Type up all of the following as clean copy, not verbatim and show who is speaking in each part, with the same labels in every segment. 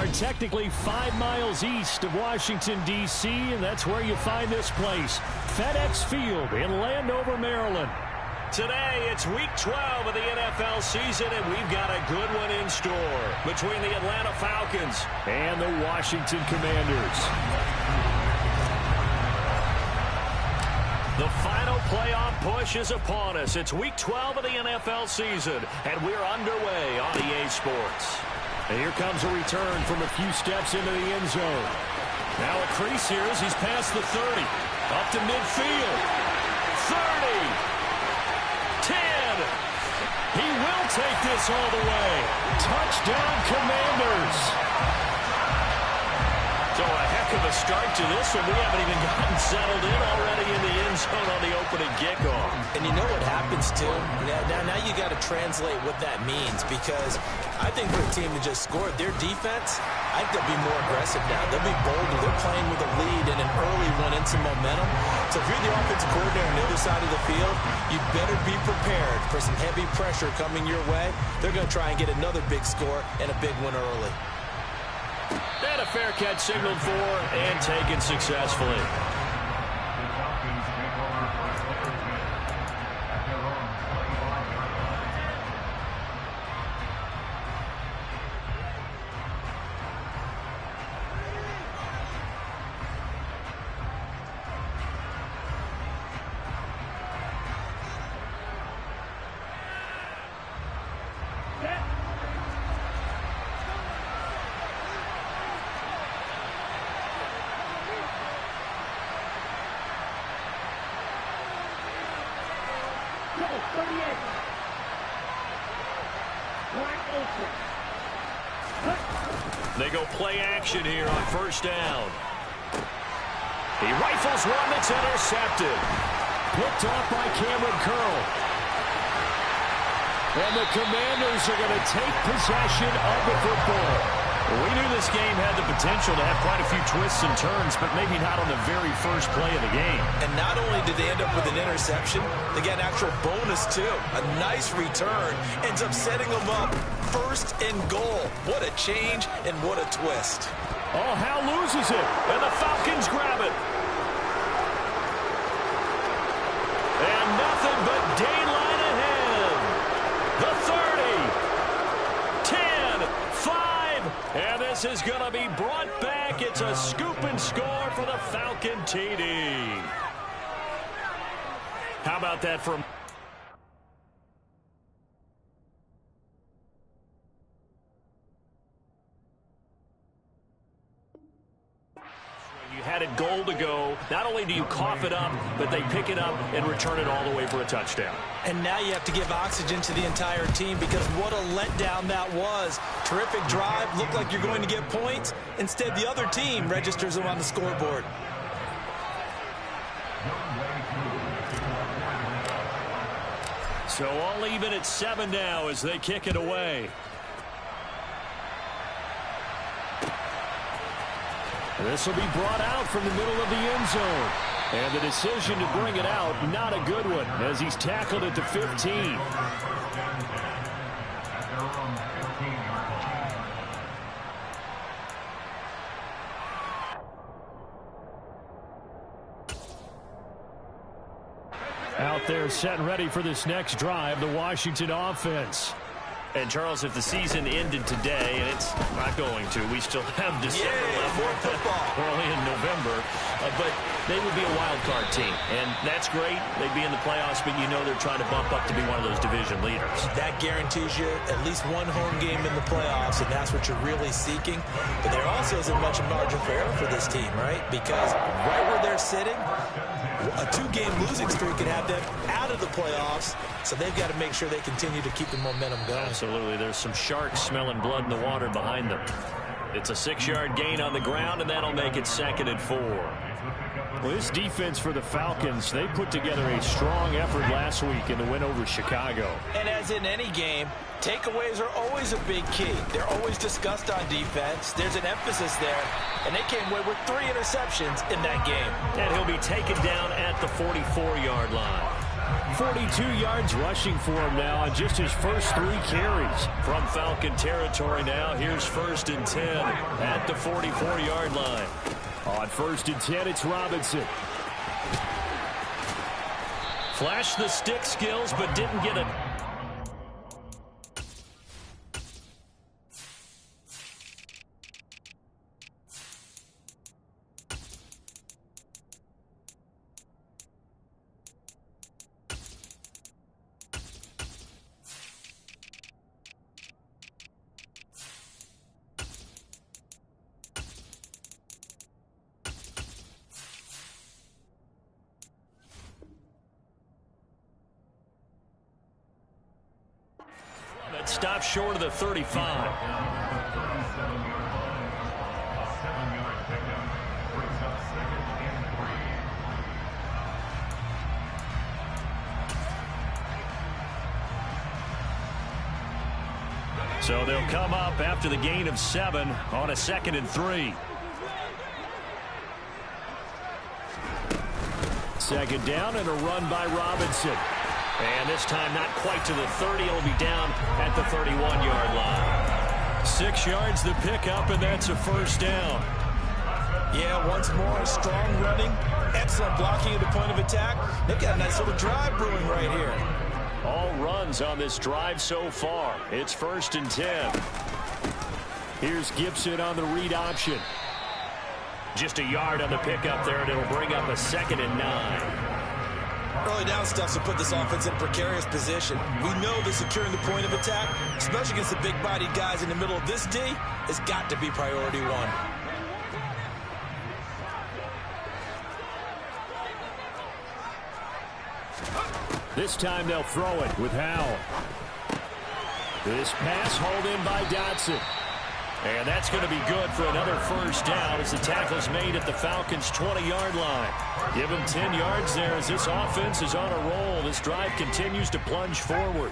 Speaker 1: are technically 5 miles east of Washington, D.C., and that's where you find this place, FedEx Field in Landover, Maryland.
Speaker 2: Today, it's Week 12 of the NFL season, and we've got a good one in store between the Atlanta Falcons
Speaker 1: and the Washington Commanders.
Speaker 2: The final playoff push is upon us. It's Week 12 of the NFL season, and we're underway on EA Sports.
Speaker 1: And here comes a return from a few steps into the end zone. Now a crease here as he's past the 30. Up to midfield. 30. 10. He will take this all the way. Touchdown, Commanders.
Speaker 2: So a heck of a start to this one. We haven't even gotten settled in already in the end zone on the opening kickoff.
Speaker 3: And you know what happens, too? Now you got to translate what that means, because I think for a team that just scored, their defense, I think they'll be more aggressive now. They'll be bolder. They're playing with a lead and an early one and some momentum. So if you're the offensive coordinator on the other side of the field, you better be prepared for some heavy pressure coming your way. They're going to try and get another big score and a big one early.
Speaker 2: And a fair catch signaled for and taken successfully. They go play action here on first down. He rifles one that's intercepted.
Speaker 1: Picked off by Cameron Curl. And the Commanders are going to take possession of the football.
Speaker 2: We knew this game had the potential to have quite a few twists and turns, but maybe not on the very first play of the game.
Speaker 3: And not only did they end up with an interception, they got an actual bonus, too. A nice return ends up setting them up first and goal. What a change and what a twist.
Speaker 1: Oh, Hal loses it,
Speaker 2: and the Falcons grab it. And nothing but daylight ahead. The 30, 10, 5. And this is going to be brought back. It's a scoop and score for the Falcon TD. How about that from... You had it goal to go. Not only do you cough it up, but they pick it up and return it all the way for a touchdown.
Speaker 3: And now you have to give oxygen to the entire team, because what a letdown that was. Terrific drive. Looked like you're going to get points. Instead, the other team registers them on the scoreboard.
Speaker 2: So all even at 7 now as they kick it away.
Speaker 1: This will be brought out from the middle of the end zone. And the decision to bring it out, not a good one, as he's tackled at the 15. Out there set and ready for this next drive, the Washington offense.
Speaker 2: And, Charles, if the season ended today, and it's not going to, we still have December left.
Speaker 3: More football.
Speaker 2: We're only in November. But they would be a wild card team. And that's great. They'd be in the playoffs, but you know they're trying to bump up to be one of those division leaders.
Speaker 3: That guarantees you at least one home game in the playoffs, and that's what you're really seeking. But there also isn't much margin for error for this team, right? Because right where they're sitting, a 2-game losing streak could have them out of the playoffs, so they've got to make sure they continue to keep the momentum going.
Speaker 2: Absolutely. There's some sharks smelling blood in the water behind them. It's a 6-yard gain on the ground, and that'll make it 2nd and 4.
Speaker 1: Well, this defense for the Falcons, they put together a strong effort last week in the win over Chicago.
Speaker 3: And as in any game, takeaways are always a big key. They're always discussed on defense. There's an emphasis there, and they came away with 3 interceptions in that game.
Speaker 2: And he'll be taken down at the 44-yard line.
Speaker 1: 42 yards rushing for him now on just his first 3 carries.
Speaker 2: From Falcon territory now, here's 1st and 10 at the 44-yard line.
Speaker 1: On 1st and 10, it's Robinson.
Speaker 2: Flashed the stick skills, but didn't get it. Stop short of the 35. So they'll come up after the gain of 7 on a 2nd and 3.
Speaker 1: 2nd down and a run by Robinson.
Speaker 2: And this time not quite to the 30. It'll be down at the 31-yard line. 6 yards the pickup, and that's a 1st down.
Speaker 3: Yeah, once more, strong running, excellent blocking at the point of attack. They've got a nice little drive brewing right here.
Speaker 2: All runs on this drive so far. It's 1st and 10.
Speaker 1: Here's Gibson on the read option.
Speaker 2: Just a yard on the pickup there, and it'll bring up a 2nd and 9.
Speaker 3: Early down stuff to put this offense in a precarious position. We know that securing the point of attack, especially against the big-bodied guys in the middle of this D, has got to be priority 1.
Speaker 1: This time they'll throw it with Howell. This pass hauled in by Dotson.
Speaker 2: And that's going to be good for another 1st down as the tackle's made at the Falcons' 20-yard line. Give him 10 yards there as this offense is on a roll. This drive continues to plunge forward.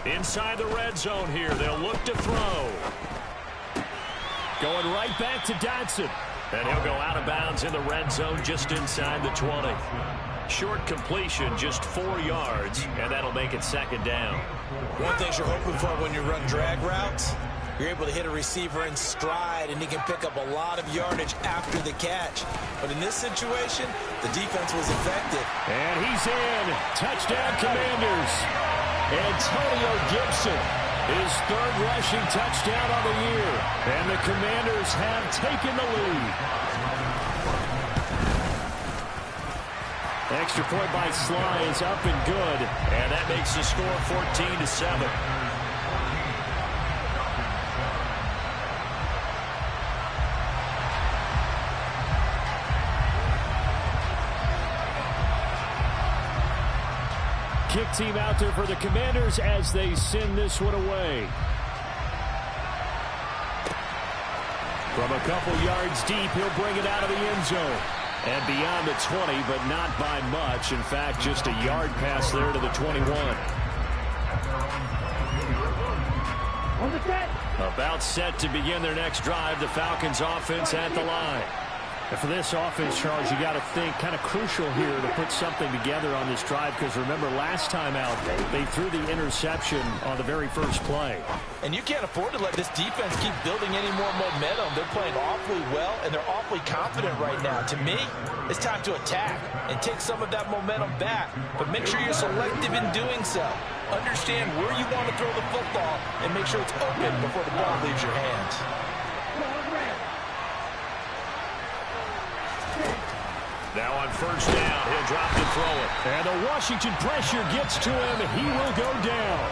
Speaker 2: Inside the red zone here, they'll look to throw.
Speaker 1: Going right back to Dotson.
Speaker 2: And he'll go out of bounds in the red zone just inside the 20. Short completion, just 4 yards, and that'll make it 2nd down.
Speaker 3: One thing you're hoping for when you run drag routes, you're able to hit a receiver in stride, and he can pick up a lot of yardage after the catch. But in this situation, the defense was effective.
Speaker 1: And he's in. Touchdown, Commanders. Antonio Gibson, his 3rd rushing touchdown on the year. And the Commanders have taken the lead. Extra point by Sly is up and good.
Speaker 2: And that makes the score 14-7.
Speaker 1: Kick team out there for the Commanders as they send this one away. From a couple yards deep, he'll bring it out of the end zone. And beyond the 20, but not by much. In fact, just a yard pass there to the 21.
Speaker 2: About set to begin their next drive. The Falcons offense at the line.
Speaker 1: And for this offense, Charles, you got to think kind of crucial here to put something together on this drive, because remember last time out they threw the interception on the very first play.
Speaker 3: And you can't afford to let this defense keep building any more momentum. They're playing awfully well, and they're awfully confident right now. To me, it's time to attack and take some of that momentum back, but make sure you're selective in doing so. Understand where you want to throw the football and make sure it's open before the ball leaves your hands.
Speaker 2: Now on 1st down, he'll drop and throw it.
Speaker 1: And the Washington pressure gets to him. He will go down.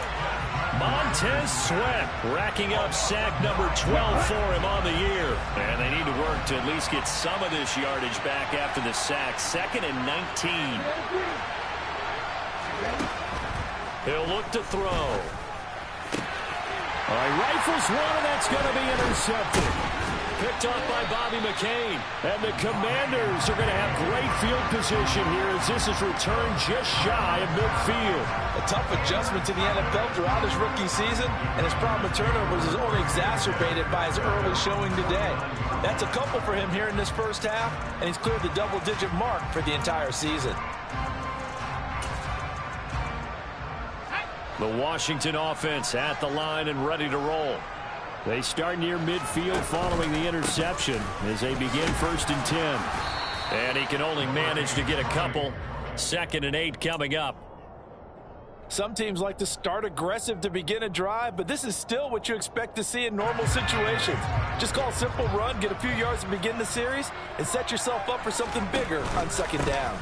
Speaker 2: Montez Sweat racking up sack number 12 for him on the year. And they need to work to at least get some of this yardage back after the sack. 2nd and 19. He'll look to throw.
Speaker 1: All right, rifles one, and that's going to be intercepted. Picked off by Bobby McCain. And the Commanders are going to have great field position here as this is returned just shy of midfield.
Speaker 3: A tough adjustment to the NFL throughout his rookie season, and his problem with turnovers is only exacerbated by his early showing today. That's a couple for him here in this first half, and he's cleared the double-digit mark for the entire season.
Speaker 1: The Washington offense at the line and ready to roll. They start near midfield following the interception as they begin 1st and 10. And he can only manage to get a couple. 2nd and 8 coming up.
Speaker 3: Some teams like to start aggressive to begin a drive, but this is still what you expect to see in normal situations. Just call a simple run, get a few yards to begin the series, and set yourself up for something bigger on 2nd down.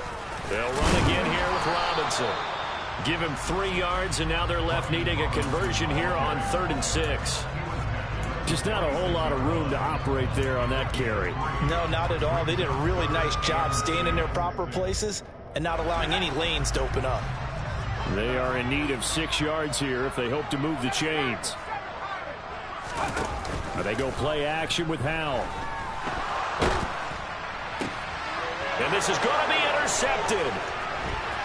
Speaker 1: They'll run again here with Robinson. Give him 3 yards, and now they're left needing a conversion here on 3rd and 6. Just not a whole lot of room to operate there on that carry.
Speaker 3: No, not at all. They did a really nice job staying in their proper places and not allowing any lanes to open up.
Speaker 1: They are in need of 6 yards here if they hope to move the chains. They go play action with Howell. And this is going to be intercepted.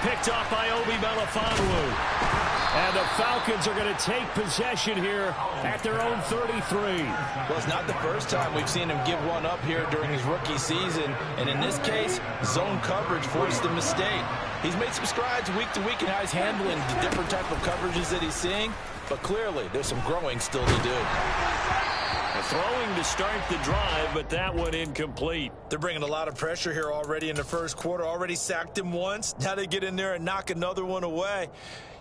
Speaker 1: Picked off by Obi Melifonwu. And the Falcons are going to take possession here at their own 33.
Speaker 3: Well, it's not the first time we've seen him give one up here during his rookie season. And in this case, zone coverage forced a mistake. He's made some strides week to week in how he's handling the different type of coverages that he's seeing. But clearly, there's some growing still to do.
Speaker 1: Throwing to start the drive, but that one incomplete.
Speaker 3: They're bringing a lot of pressure here already in the first quarter. Already sacked him once. Now they get in there and knock another one away.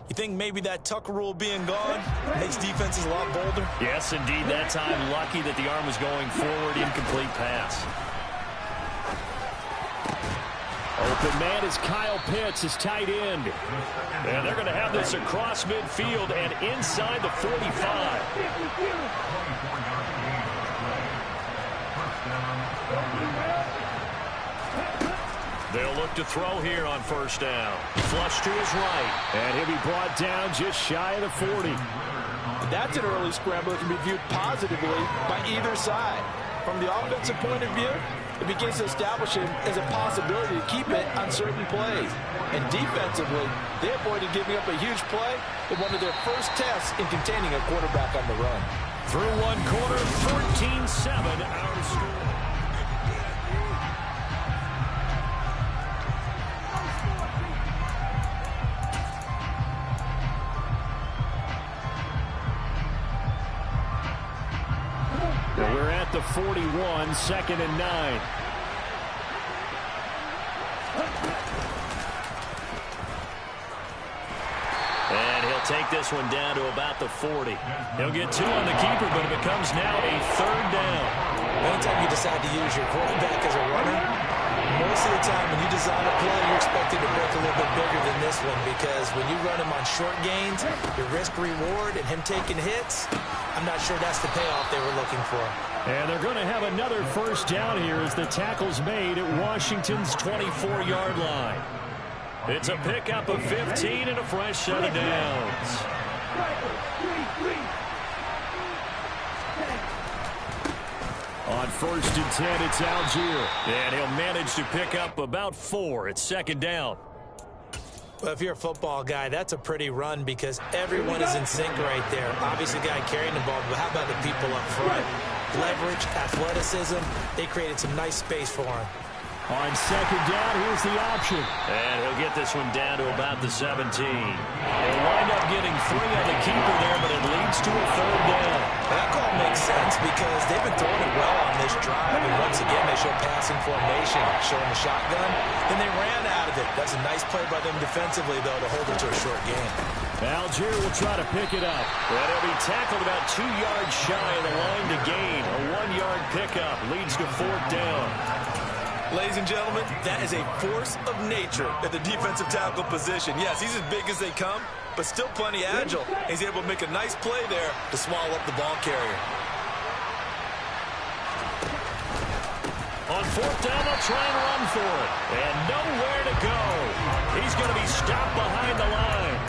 Speaker 3: You think maybe that Tucker rule being gone makes defenses a lot bolder?
Speaker 1: Yes, indeed. That time, lucky that the arm was going forward. Incomplete pass. Open man is Kyle Pitts, his tight end. And they're going to have this across midfield and inside the 45. They'll look to throw here on 1st down. Flush to his right. And he'll be brought down just shy of the 40.
Speaker 3: That's an early scramble that can be viewed positively by either side. From the offensive point of view, it begins to establish him as a possibility to keep it on certain plays. And defensively, they avoided giving up a huge play in one of their first tests in containing a quarterback on the run.
Speaker 1: Through one quarter, 14-7 our score. We're at the 41, 2nd and 9. And he'll take this one down to about the 40. He'll get 2 on the keeper, but it becomes now a 3rd down.
Speaker 3: Anytime you decide to use your quarterback as a runner, most of the time when you design a play, you're expected to break a little bit bigger than this one, because when you run him on short gains, your risk-reward and him taking hits, I'm not sure that's the payoff they were looking for.
Speaker 1: And they're going to have another 1st down here as the tackle's made at Washington's 24-yard line. It's a pickup of 15 and a fresh set of downs. On 1st and 10, it's Algier. And he'll manage to pick up about 4 at 2nd down.
Speaker 3: Well, if you're a football guy, that's a pretty run because everyone is in sync right there. Obviously, the guy carrying the ball, but how about the people up front? Leverage, athleticism, they created some nice space for him.
Speaker 1: On 2nd down, here's the option. And he'll get this one down to about the 17. He'll wind up getting 3 on the keeper there, but it leads to a 3rd down.
Speaker 3: That call makes sense because they've been throwing it well on this drive. And once again, they show passing formation, showing the shotgun. Then they ran out of it. That's a nice play by them defensively, though, to hold it to a short game.
Speaker 1: Algier will try to pick it up. And he'll be tackled about 2 yards shy of the line to gain. A 1-yard pickup leads to 4th down.
Speaker 3: Ladies and gentlemen, that is a force of nature at the defensive tackle position. Yes, he's as big as they come, but still plenty agile. He's able to make a nice play there to swallow up the ball carrier.
Speaker 1: On 4th down, they'll try and run for it. And nowhere to go. He's going to be stopped behind the line.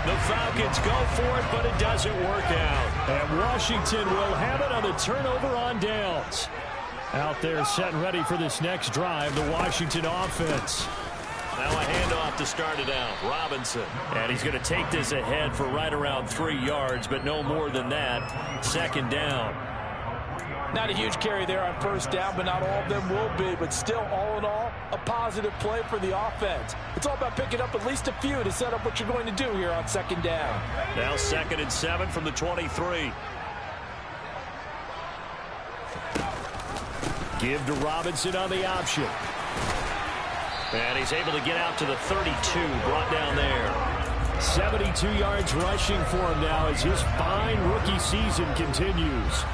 Speaker 1: The Falcons go for it, but it doesn't work out. And Washington will have it on the turnover on downs. Out there set and ready for this next drive, the Washington offense.
Speaker 2: Now a handoff to start it out. Robinson.
Speaker 1: And he's going to take this ahead for right around 3 yards, but no more than that. 2nd down.
Speaker 3: Not a huge carry there on 1st down, but not all of them will be. But still, all in all, a positive play for the offense. It's all about picking up at least a few to set up what you're going to do here on 2nd down.
Speaker 2: Now 2nd and 7 from the 23.
Speaker 1: Give to Robinson on the option.
Speaker 2: And he's able to get out to the 32, brought down there.
Speaker 1: 72 yards rushing for him now as his fine rookie season continues.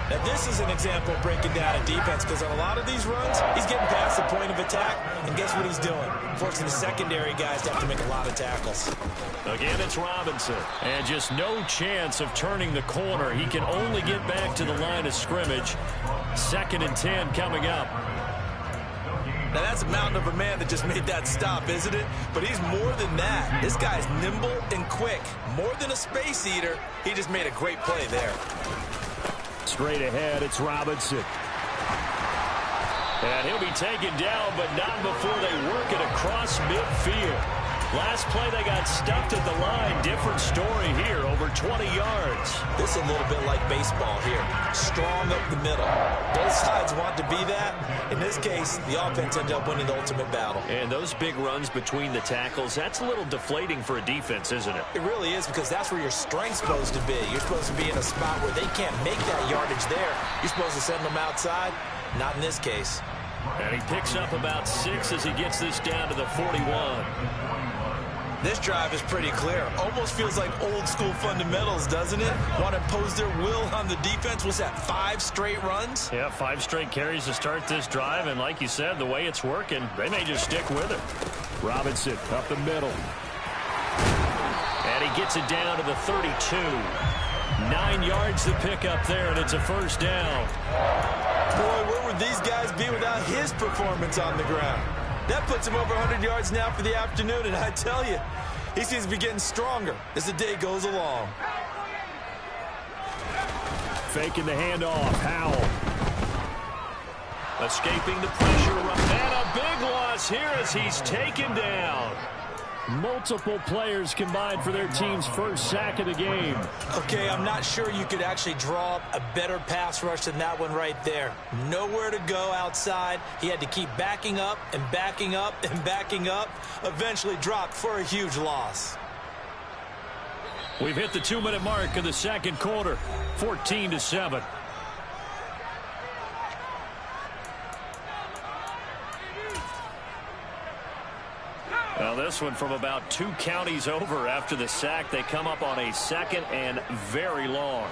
Speaker 3: Now, this is an example of breaking down a defense because on a lot of these runs, he's getting past the point of attack, and guess what he's doing? Forcing the secondary guys to have to make a lot of tackles.
Speaker 2: Again, it's Robinson.
Speaker 1: And just no chance of turning the corner. He can only get back to the line of scrimmage. 2nd and 10 coming up.
Speaker 3: Now, that's a mountain of a man that just made that stop, isn't it? But he's more than that. This guy's nimble and quick. More than a space eater, he just made a great play there.
Speaker 1: Straight ahead, it's Robinson.
Speaker 2: And he'll be taken down, but not before they work it across midfield. Last play, they got stuffed at the line. Different story here, over 20 yards.
Speaker 3: This is a little bit like baseball here. Strong up the middle. Both sides want to be that. In this case, the offense ended up winning the ultimate battle.
Speaker 2: And those big runs between the tackles, that's a little deflating for a defense, isn't it?
Speaker 3: It really is, because that's where your strength's supposed to be. You're supposed to be in a spot where they can't make that yardage there. You're supposed to send them outside. Not in this case.
Speaker 2: And he picks up about 6 as he gets this down to the 41.
Speaker 3: This drive is pretty clear. Almost feels like old school fundamentals, doesn't it? Want to impose their will on the defense. Was that 5 straight runs?
Speaker 1: Yeah, 5 straight carries to start this drive. And like you said, the way it's working, they may just stick with it. Robinson up the middle.
Speaker 2: And he gets it down to the 32.
Speaker 1: 9 yards to pick up there, and it's a 1st down.
Speaker 3: Boy, where would these guys be without his performance on the ground? That puts him over 100 yards now for the afternoon, and I tell you, he seems to be getting stronger as the day goes along.
Speaker 1: Faking the handoff, Howell.
Speaker 2: Escaping the pressure, and a big loss here as he's taken down.
Speaker 1: Multiple players combined for their team's 1st sack of the game.
Speaker 3: Okay, I'm not sure you could actually draw up a better pass rush than that one right there. Nowhere to go outside. He had to keep backing up and backing up and backing up. Eventually dropped for a huge loss.
Speaker 1: We've hit the 2-minute mark of the 2nd quarter. 14-7.
Speaker 2: Well, this one from about 2 counties over after the sack. They come up on a 2nd and very long.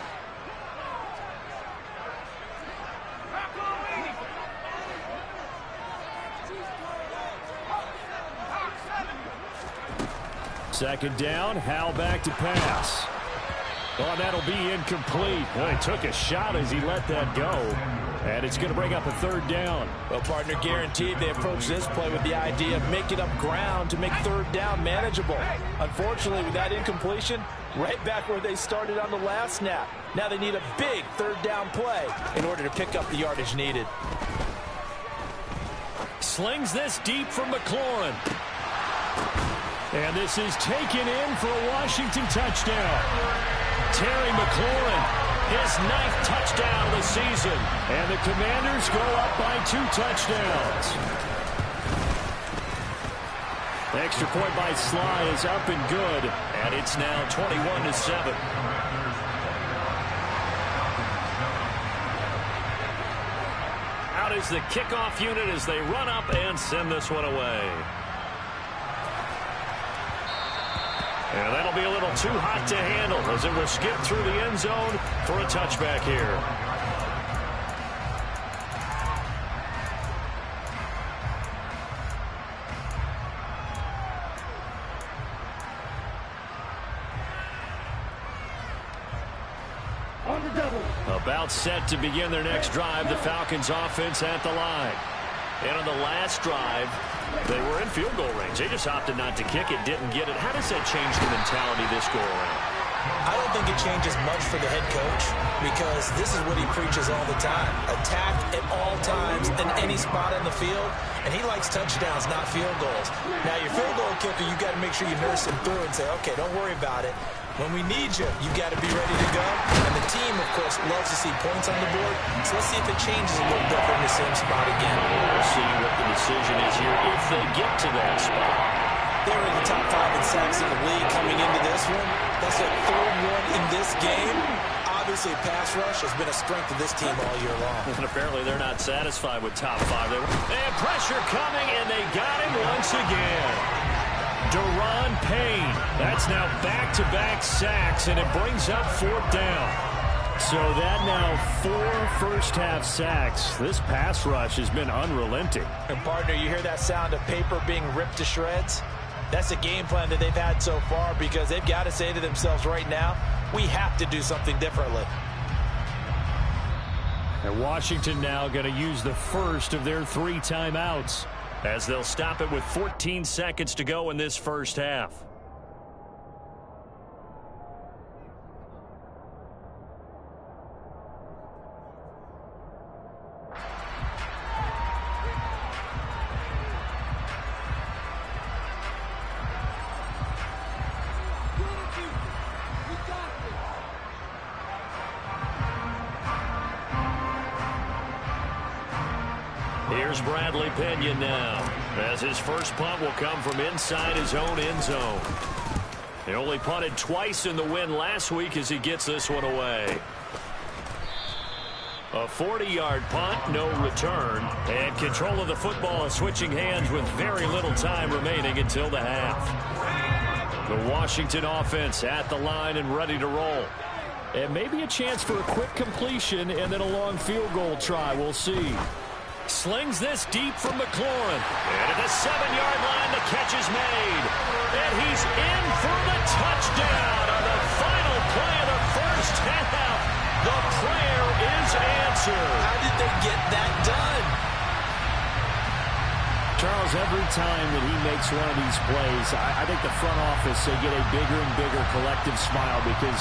Speaker 1: Second down, Howell back to pass. Oh, that'll be incomplete. Well, he took a shot as he let that go. And it's going to bring up a 3rd down.
Speaker 3: Well, partner, guaranteed they approach this play with the idea of making up ground to make 3rd down manageable. Unfortunately, with that incompletion, right back where they started on the last snap. Now they need a big 3rd down play in order to pick up the yardage needed.
Speaker 1: Slings this deep from McLaurin. And this is taken in for a Washington touchdown. Terry McLaurin, his 9th touchdown of the season. And the Commanders go up by 2 touchdowns. Extra point by Sly is up and good.
Speaker 2: And it's now 21-7. Out is the kickoff unit as they run up and send this one away. And that'll be a little too hot to handle as it will skip through the end zone for a touchback here. About set to begin their next drive, the Falcons offense at the line. And on the last drive, they were in field goal range. They just opted not to kick it, didn't get it. How does that change the mentality this go around?
Speaker 3: I don't think it changes much for the head coach because this is what he preaches all the time. Attack at all times. in any spot on the field, and he likes touchdowns, not field goals. Now, your field goal kicker, you got to make sure you nurse him through and say, okay, don't worry about it. When we need you, you got to be ready to go. And the team, of course, loves to see points on the board. So let's see if it changes a little bit from the same spot again.
Speaker 1: We'll see what the decision is here if they get to that spot.
Speaker 3: They were in the top 5 in sacks in the league coming into this one. That's their 3rd one in this game. Obviously, pass rush has been a strength of this team all year long.
Speaker 1: And apparently they're not satisfied with top 5. And pressure coming, and they got him once again. Deron Payne. That's now back-to-back sacks, and it brings up 4th down. So that now 4 first-half sacks. This pass rush has been unrelenting.
Speaker 3: And, partner, you hear that sound of paper being ripped to shreds? That's a game plan that they've had so far because they've got to say to themselves right now, we have to do something differently.
Speaker 1: And Washington now going to use the first of their 3 timeouts as they'll stop it with 14 seconds to go in this first half. Here's Bradley Pena now, as his first punt will come from inside his own end zone. He only punted twice in the win last week as he gets this one away. A 40-yard punt, no return, and control of the football is switching hands with very little time remaining until the half. The Washington offense at the line and ready to roll. And maybe a chance for a quick completion and then a long field goal try. We'll see. Slings this deep from McLaurin. And at the 7-yard line, the catch is made. And he's in for the touchdown on the final play of the first half. The prayer is answered.
Speaker 3: How did they get that done?
Speaker 1: Charles, every time that he makes one of these plays, I think the front office, they get a bigger and bigger collective smile because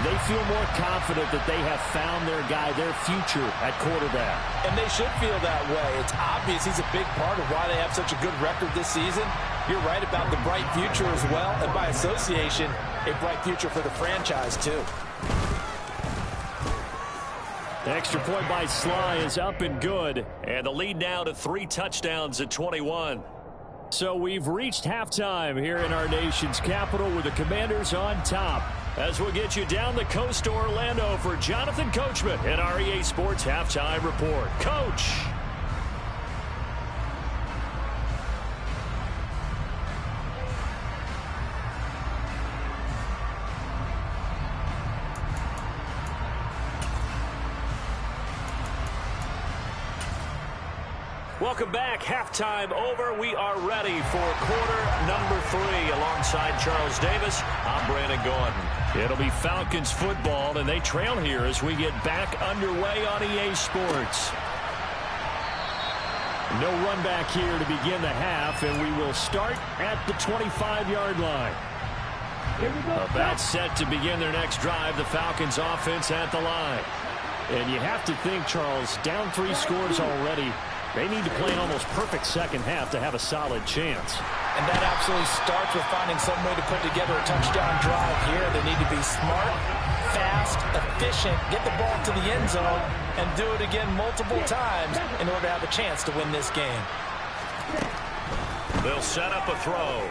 Speaker 1: they feel more confident that they have found their guy, their future at quarterback.
Speaker 3: And they should feel that way. It's obvious he's a big part of why they have such a good record this season. You're right about the bright future as well, and by association, a bright future for the franchise too.
Speaker 1: The extra point by Sly is up and good, and the lead now to 3 touchdowns at 21. So we've reached halftime here in our nation's capital with the Commanders on top. As we'll get you down the coast to Orlando for Jonathan Coachman and our EA Sports Halftime Report. Coach. Welcome back. Halftime over. We are ready for quarter number 3. Alongside Charles Davis, I'm Brandon Gordon. It'll be Falcons football, and they trail here as we get back underway on EA Sports. No run back here to begin the half, and we will start at the 25-yard line. About set to begin their next drive, the Falcons offense at the line. And you have to think, Charles, down 3 scores already. They need to play an almost perfect second half to have a solid chance.
Speaker 3: And that absolutely starts with finding some way to put together a touchdown drive here. They need to be smart, fast, efficient, get the ball to the end zone, and do it again multiple times in order to have a chance to win this game.
Speaker 1: They'll set up a throw.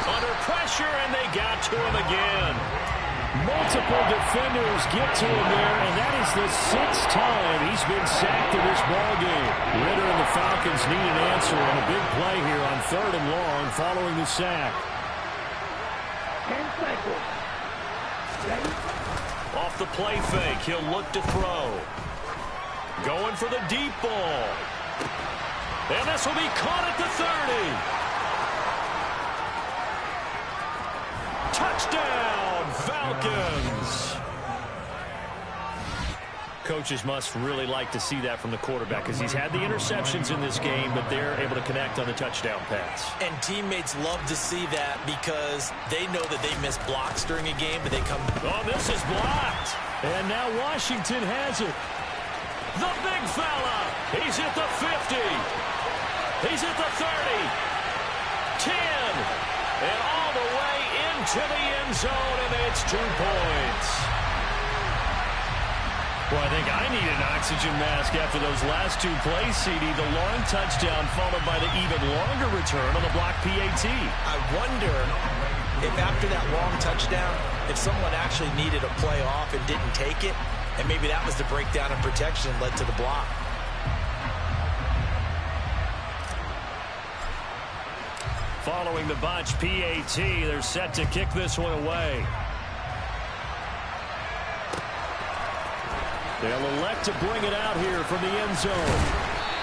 Speaker 1: Under pressure, and they got to him again. Multiple defenders get to him there, and that is the 6th time he's been sacked in this ballgame. Ritter and the Falcons need an answer, and a big play here on 3rd and long following the sack. Off the play fake, he'll look to throw. Going for the deep ball. And this will be caught at the 30. Touchdown, Falcons. Coaches must really like to see that from the quarterback because he's had the interceptions in this game, but they're able to connect on the touchdown pass.
Speaker 3: And teammates love to see that because they know that they miss blocks during a game, but they come.
Speaker 1: Oh, this is blocked. And now Washington has it. The big fella. He's at the 50. He's at the 30. 10. And all the way into the end zone, and it's 2 points.
Speaker 2: Well, I think I need an oxygen mask after those last 2 plays, CD. The long touchdown followed by the even longer return on the block PAT.
Speaker 3: I wonder if after that long touchdown, if someone actually needed a play off and didn't take it, and maybe that was the breakdown in protection that led to the block.
Speaker 1: Following the botch PAT, they're set to kick this one away. They'll elect to bring it out here from the end zone.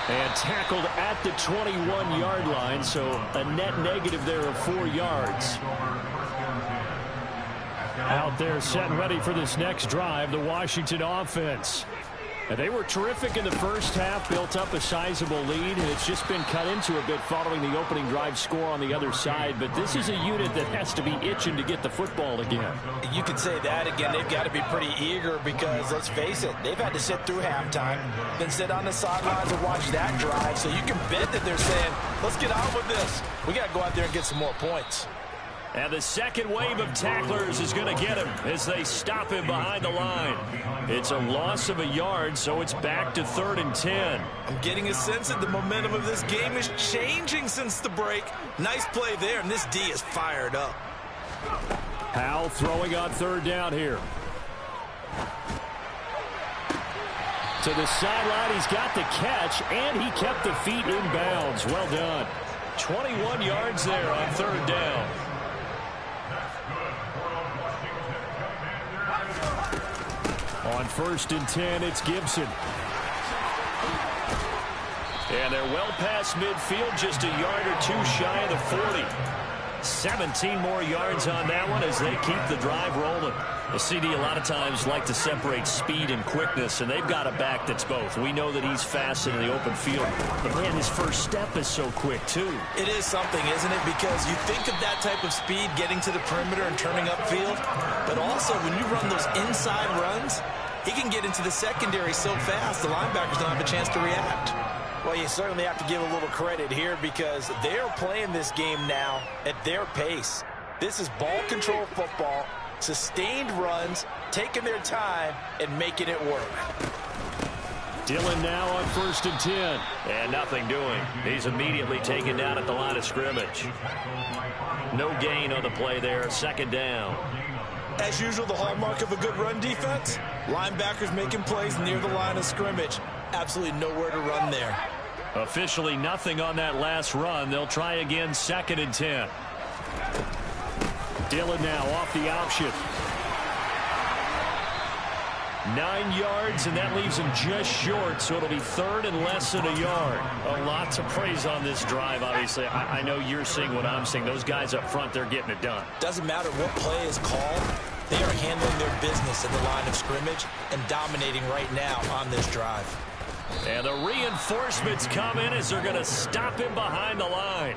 Speaker 1: And tackled at the 21-yard line, so a net negative there of 4 yards. Out there set and ready for this next drive, the Washington offense. And they were terrific in the first half, built up a sizable lead, and it's just been cut into a bit following the opening drive score on the other side. But this is a unit that has to be itching to get the football again.
Speaker 3: You could say that again. They've got to be pretty eager because, let's face it, they've had to sit through halftime, then sit on the sidelines and watch that drive. So you can bet that they're saying, let's get on with this. We got to go out there and get some more points.
Speaker 1: And the second wave of tacklers is going to get him as they stop him behind the line. It's a loss of a yard, so it's back to 3rd and 10.
Speaker 3: I'm getting a sense that the momentum of this game is changing since the break. Nice play there, and this D is fired up.
Speaker 1: Howell throwing on 3rd down here. To the sideline, he's got the catch, and he kept the feet in bounds. Well done. 21 yards there on 3rd down. On 1st and 10, it's Gibson. And they're well past midfield, just a yard or 2 shy of the 40. 17 more yards on that one as they keep the drive rolling. The CD a lot of times like to separate speed and quickness, and they've got a back that's both. We know that he's fast in the open field, but man, his first step is so quick too.
Speaker 3: It is something, isn't it? Because you think of that type of speed getting to the perimeter and turning upfield, but also when you run those inside runs, he can get into the secondary so fast the linebackers don't have a chance to react. Well, you certainly have to give a little credit here because they're playing this game now at their pace. This is ball control football, sustained runs, taking their time, and making it work.
Speaker 1: Dillon now on 1st and 10. And nothing doing. He's immediately taken down at the line of scrimmage. No gain on the play there, 2nd down.
Speaker 3: As usual, the hallmark of a good run defense, linebackers making plays near the line of scrimmage. Absolutely nowhere to run there.
Speaker 1: Officially nothing on that last run. They'll try again, 2nd and 10. Dillon now off the option. 9 yards, and that leaves him just short, so it'll be 3rd and less than a yard. A lot to praise on this drive, obviously. I know you're seeing what I'm seeing. Those guys up front, they're getting it done.
Speaker 3: Doesn't matter what play is called. They are handling their business at the line of scrimmage and dominating right now on this drive.
Speaker 1: And the reinforcements come in as they're going to stop him behind the line.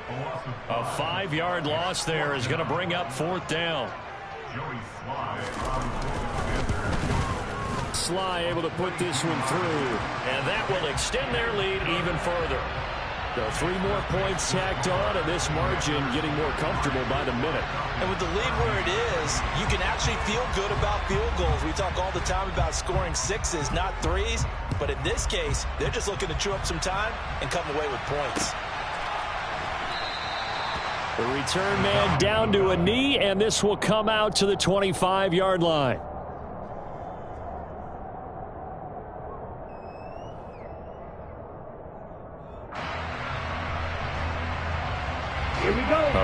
Speaker 1: A 5-yard loss there is going to bring up 4th down. Sly able to put this one through, and that will extend their lead even further. So 3 more points tacked on, and this margin getting more comfortable by the minute.
Speaker 3: And with the lead where it is, you can actually feel good about field goals. We talk all the time about scoring 6s, not 3s. But in this case, they're just looking to chew up some time and come away with points.
Speaker 1: The return man down to a knee, and this will come out to the 25-yard line.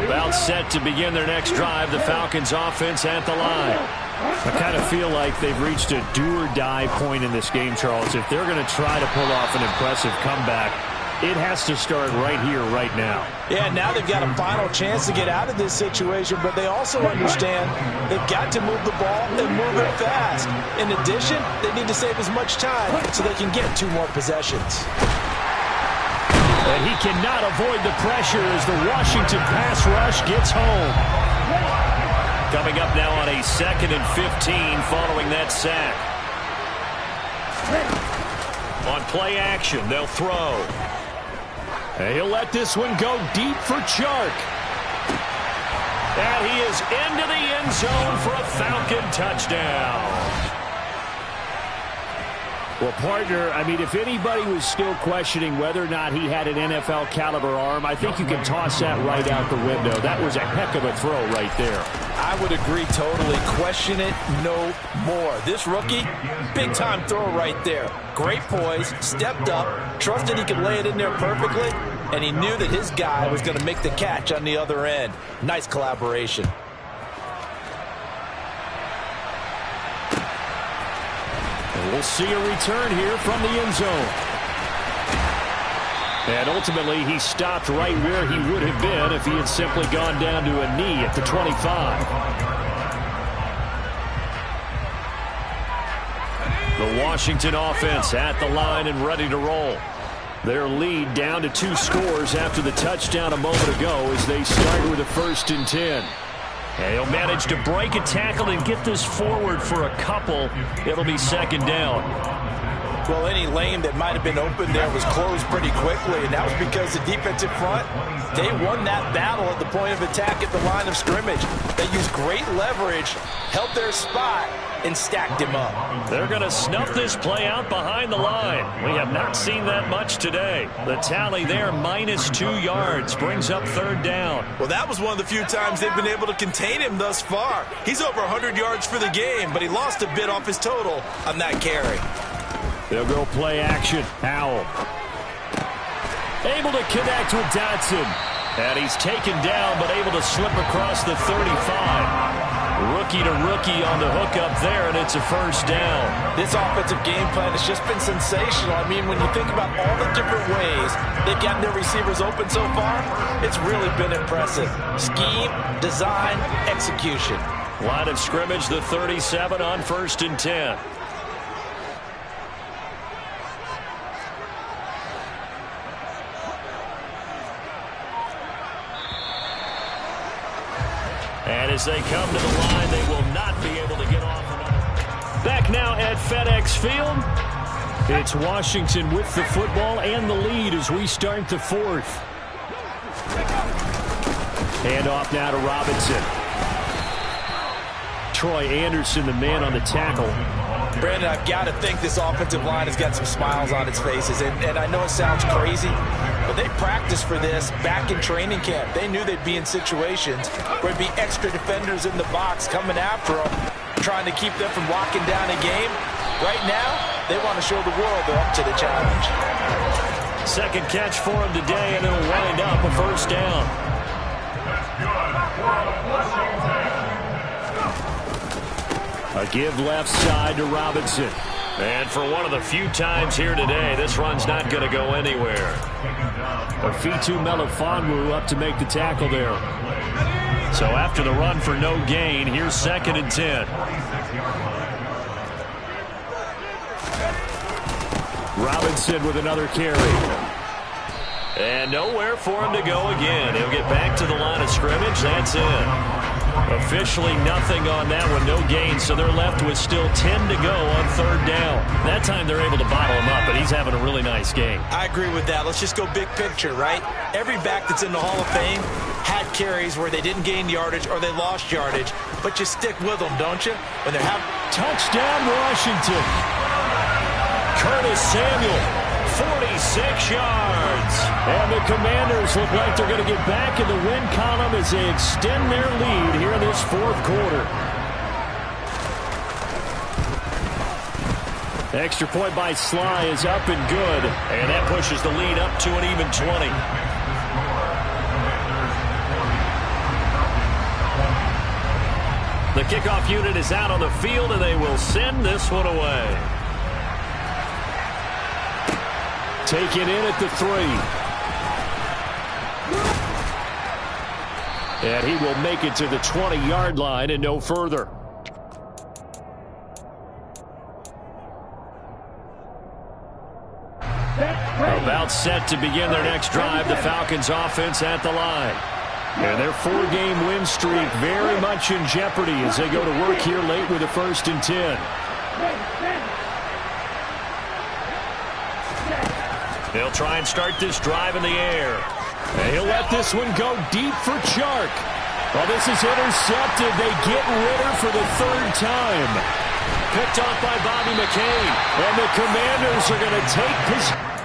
Speaker 1: About set to begin their next drive, the Falcons offense at the line. I kind of feel like they've reached a do-or-die point in this game, Charles. If they're going to try to pull off an impressive comeback, it has to start right here, right now.
Speaker 3: Yeah, now they've got a final chance to get out of this situation, but they also understand they've got to move the ball and move it fast. In addition, they need to save as much time so they can get 2 more possessions.
Speaker 1: And he cannot avoid the pressure as the Washington pass rush gets home. Coming up now on a 2nd and 15 following that sack. On play action. They'll throw. And he'll let this one go deep for Chark. And he is into the end zone for a Falcon touchdown.
Speaker 2: Well, partner, I mean, if anybody was still questioning whether or not he had an NFL caliber arm, I think you can toss that right out the window. That was a heck of a throw right there.
Speaker 3: I would agree totally. Question it no more. This rookie, big-time throw right there. Great poise, stepped up, trusted he could lay it in there perfectly, and he knew that his guy was going to make the catch on the other end. Nice collaboration.
Speaker 1: We'll see a return here from the end zone. And ultimately, he stopped right where he would have been if he had simply gone down to a knee at the 25. The Washington offense at the line and ready to roll. Their lead down to 2 scores after the touchdown a moment ago as they start with a 1st and 10. And he'll manage to break a tackle and get this forward for a couple. It'll be 2nd down.
Speaker 3: Well, any lane that might have been open there was closed pretty quickly, and that was because the defensive front, they won that battle at the point of attack at the line of scrimmage. They used great leverage, held their spot, and stacked him up.
Speaker 1: They're going to snuff this play out behind the line. We have not seen that much today. The tally there, -2 yards, brings up 3rd down.
Speaker 3: Well, that was one of the few times they've been able to contain him thus far. He's over 100 yards for the game, but he lost a bit off his total on that carry.
Speaker 1: They'll go play action. Howell. Able to connect with Dotson. And he's taken down, but able to slip across the 35. Rookie to rookie on the hook up there, and it's a 1st down.
Speaker 3: This offensive game plan has just been sensational. I mean, when you think about all the different ways they've gotten their receivers open so far, it's really been impressive. Scheme, design, execution.
Speaker 1: Line of scrimmage, the 37 on 1st and 10. And as they come to the line, they will not be able to get off another. Back now at FedEx Field. It's Washington with the football and the lead as we start the 4th. Hand off now to Robinson. Troy Anderson, the man on the tackle.
Speaker 3: Brandon, I've got to think this offensive line has got some smiles on its faces. And I know it sounds crazy, but they practiced for this back in training camp. They knew they'd be in situations where there'd be extra defenders in the box coming after them, trying to keep them from locking down a game. Right now, they want to show the world they're up to the challenge.
Speaker 1: 2nd catch for him today, and it'll wind up a 1st down. A give left side to Robinson. And for one of the few times here today, this run's not going to go anywhere. Afitu Melifonwu up to make the tackle there. So after the run for no gain, here's 2nd and 10. Robinson with another carry. And nowhere for him to go again. He'll get back to the line of scrimmage. That's it. Officially nothing on that one, no gain, so they're left with still 10 to go on 3rd down. That time they're able to bottle him up, but he's having a really nice game.
Speaker 3: I agree with that. Let's just go big picture, right? Every back that's in the Hall of Fame had carries where they didn't gain yardage or they lost yardage, but you stick with them, don't you? When they're having
Speaker 1: touchdown, Washington. Curtis Samuel, 46 yards. And the Commanders look like they're going to get back in the win column as they extend their lead here in this 4th quarter. Extra point by Sly is up and good. And that pushes the lead up to an even 20. The kickoff unit is out on the field, and they will send this one away. Take it in at the 3. And he will make it to the 20-yard line and no further. About set to begin their next drive, the Falcons offense at the line. And their 4-game win streak very much in jeopardy as they go to work here late with a 1st and 10. They'll try and start this drive in the air. And he'll let this one go deep for Chark. Well, this is intercepted. They get Ritter for the third time. Picked off by Bobby McCain. And the Commanders are going to take possession.